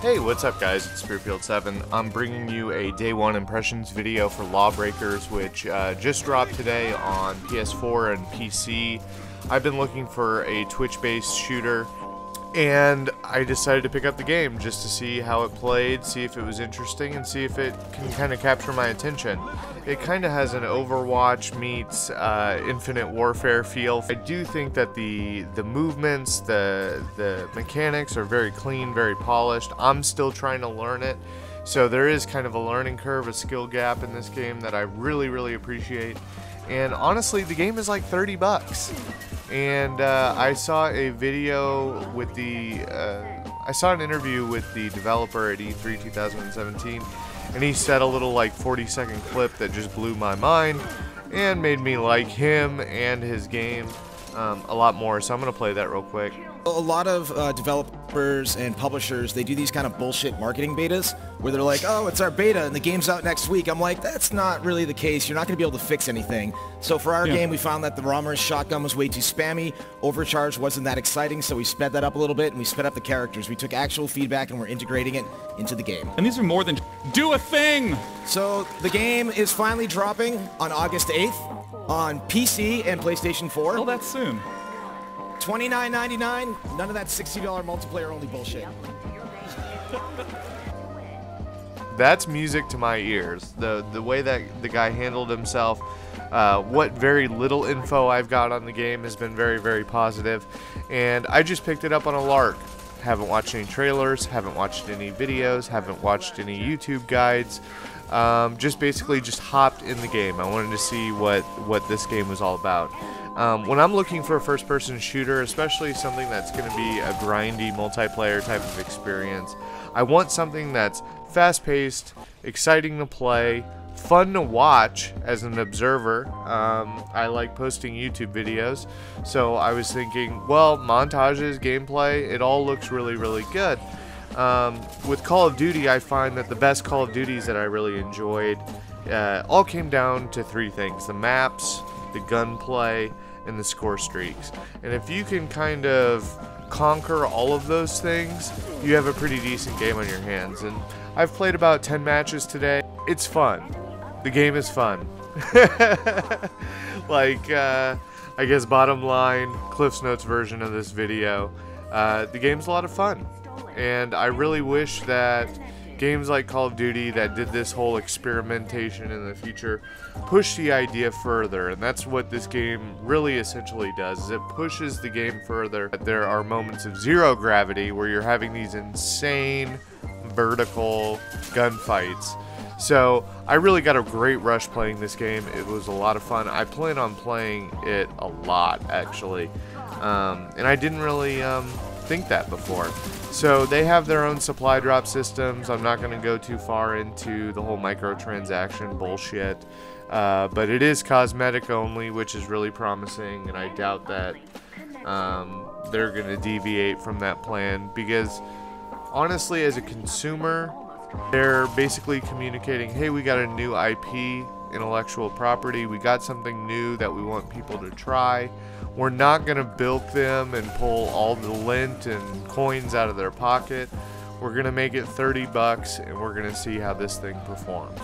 Hey, what's up guys, it's Spearfield7. I'm bringing you a Day 1 Impressions video for Lawbreakers, which just dropped today on PS4 and PC. I've been looking for a Twitch-based shooter, and I decided to pick up the game just to see how it played, see if it was interesting, and see if it can kind of capture my attention. It kind of has an Overwatch meets Infinite Warfare feel. I do think that the movements, the mechanics are very clean, very polished. I'm still trying to learn it, so there is kind of a learning curve, a skill gap in this game that I really appreciate. And honestly, the game is like 30 bucks. And I saw a video with I saw an interview with the developer at E3 2017, and he said a little like 40-second clip that just blew my mind and made me like him and his game a lot more. So I'm gonna play that real quick. A lot of developers and publishers, they do these kind of bullshit marketing betas where they're like, oh, it's our beta and the game's out next week. I'm like, that's not really the case. You're not going to be able to fix anything. So for our game, we found that the Romer's shotgun was way too spammy. Overcharge wasn't that exciting, so we sped that up a little bit and we sped up the characters. We took actual feedback and we're integrating it into the game. And these are more than do a thing! So the game is finally dropping on August 8th on PC and PlayStation 4. Oh, that's soon. $29.99, none of that $60 multiplayer only bullshit. That's music to my ears. The way that the guy handled himself, what very little info I've got on the game has been very positive, and I just picked it up on a lark. Haven't watched any trailers, haven't watched any videos, haven't watched any YouTube guides. Just basically just hopped in the game. I wanted to see what this game was all about. When I'm looking for a first-person shooter, especially something that's going to be a grindy multiplayer type of experience, I want something that's fast-paced, exciting to play, fun to watch as an observer. I like posting YouTube videos, so I was thinking, well, montages, gameplay, it all looks really good. With Call of Duty, I find that the best Call of Duties that I really enjoyed all came down to three things: the maps, the gunplay, and the score streaks. And if you can kind of conquer all of those things, you have a pretty decent game on your hands. And I've played about 10 matches today. It's fun. The game is fun. Like, I guess bottom line, Cliff's Notes version of this video, the game's a lot of fun. And I really wish that games like Call of Duty that did this whole experimentation in the future push the idea further, and that's what this game really essentially does, is it pushes the game further. There are moments of zero gravity where you're having these insane vertical gunfights. So I really got a great rush playing this game. It was a lot of fun. I plan on playing it a lot, actually, and I didn't really think that before. So they have their own supply drop systems. I'm not going to go too far into the whole microtransaction bullshit, but it is cosmetic only, which is really promising, and I doubt that they're going to deviate from that plan, because honestly, as a consumer, they're basically communicating, hey, we got a new IP, intellectual property, we got something new that we want people to try. We're not going to bilk them and pull all the lint and coins out of their pocket. We're going to make it 30 bucks and we're going to see how this thing performs.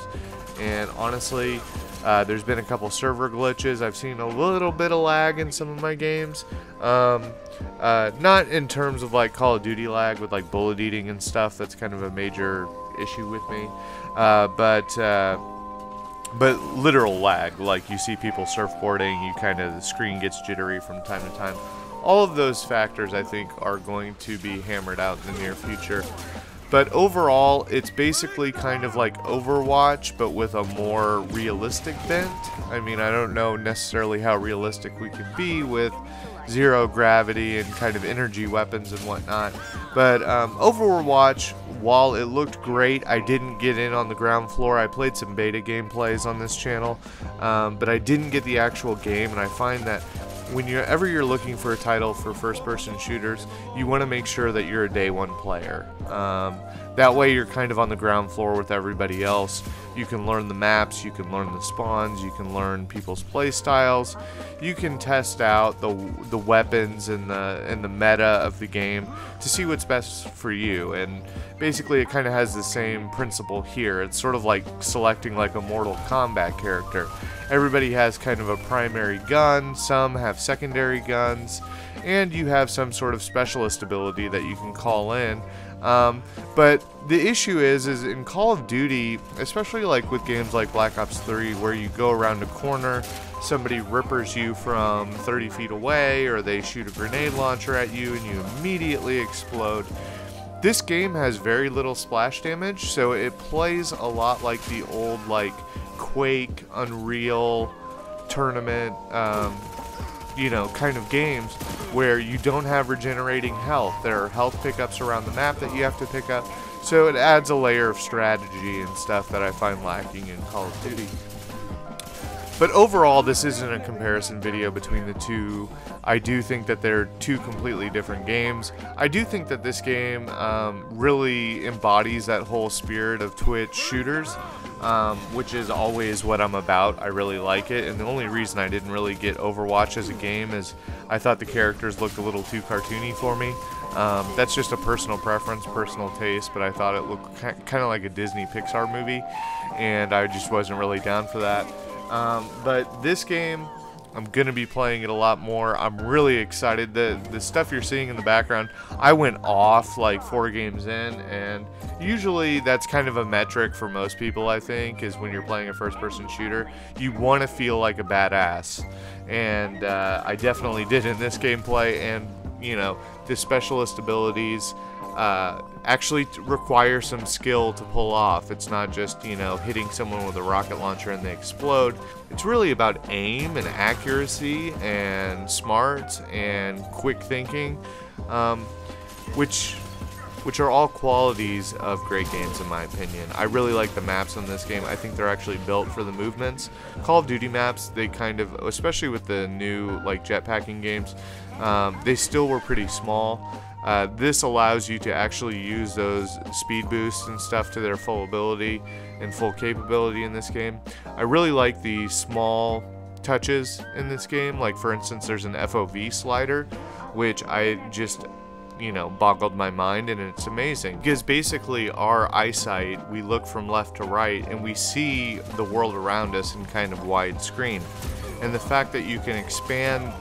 And honestly, there's been a couple server glitches. I've seen a little bit of lag in some of my games. Not in terms of like Call of Duty lag with like bullet eating and stuff. That's kind of a major issue with me. But literal lag, like you see people surfboarding, you kind of, the screen gets jittery from time to time. All of those factors, I think, are going to be hammered out in the near future. But overall, it's basically kind of like Overwatch, but with a more realistic bent. I mean, I don't know necessarily how realistic we could be with zero gravity and kind of energy weapons and whatnot. But Overwatch, while it looked great, I didn't get in on the ground floor. I played some beta gameplays on this channel, but I didn't get the actual game, and I find that whenever you're looking for a title for first-person shooters, you want to make sure that you're a day one player. That way you're kind of on the ground floor with everybody else. You can learn the maps, you can learn the spawns, you can learn people's play styles, you can test out the weapons and the meta of the game to see what's best for you. And basically it kind of has the same principle here. It's sort of like selecting like a Mortal Kombat character. Everybody has kind of a primary gun, some have secondary guns, and you have some sort of specialist ability that you can call in. But the issue is in Call of Duty, especially like with games like Black Ops 3, where you go around a corner, somebody rippers you from 30 feet away, or they shoot a grenade launcher at you and you immediately explode. This game has very little splash damage, so it plays a lot like the old like Quake, Unreal, Tournament, you know, kind of games where you don't have regenerating health. There are health pickups around the map that you have to pick up, so it adds a layer of strategy and stuff that I find lacking in Call of Duty. But overall, this isn't a comparison video between the two. I do think that they're two completely different games. I do think that this game really embodies that whole spirit of Twitch shooters, which is always what I'm about. I really like it, and the only reason I didn't really get Overwatch as a game is I thought the characters looked a little too cartoony for me. That's just a personal preference, personal taste, but I thought it looked kind of like a Disney Pixar movie, and I just wasn't really down for that. But this game, I'm going to be playing it a lot more. I'm really excited. The stuff you're seeing in the background, I went off like 4 games in, and usually that's kind of a metric for most people, I think, is when you're playing a first-person shooter, you want to feel like a badass. And I definitely did in this gameplay, and, you know, the specialist abilities actually require some skill to pull off. It's not just, you know, hitting someone with a rocket launcher and they explode. It's really about aim and accuracy and smarts and quick thinking, which are all qualities of great games in my opinion. I really like the maps in this game. I think they're actually built for the movements. Call of Duty maps, they kind of, especially with the new like jetpacking games, they still were pretty small. This allows you to actually use those speed boosts and stuff to their full ability and full capability in this game. I really like the small touches in this game. Like for instance, there's an FOV slider, which I just, you know, boggled my mind, and it's amazing because basically our eyesight, we look from left to right and we see the world around us in kind of widescreen. And the fact that you can expand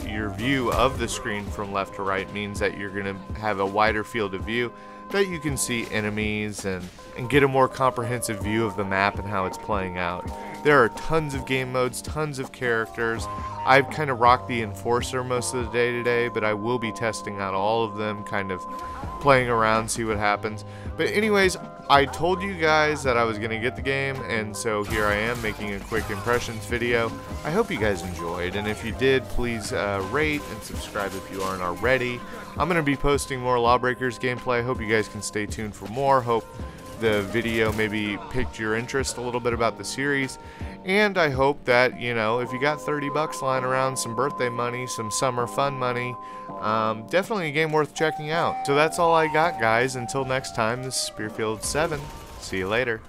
your view of the screen from left to right means that you're going to have a wider field of view, that you can see enemies and get a more comprehensive view of the map and how it's playing out. There are tons of game modes, tons of characters. I've kind of rocked the Enforcer most of the day today, but I will be testing out all of them, kind of playing around, see what happens. But anyways, I told you guys that I was going to get the game, and so here I am making a quick impressions video. I hope you guys enjoyed, and if you did, please rate and subscribe if you aren't already. I'm going to be posting more Lawbreakers gameplay. I hope you guys can stay tuned for more. Hope the video maybe piqued your interest a little bit about the series, and I hope that, you know, if you got 30 bucks lying around, some birthday money, some summer fun money, definitely a game worth checking out. So that's all I got, guys. Until next time, this is Spearfield7. See you later.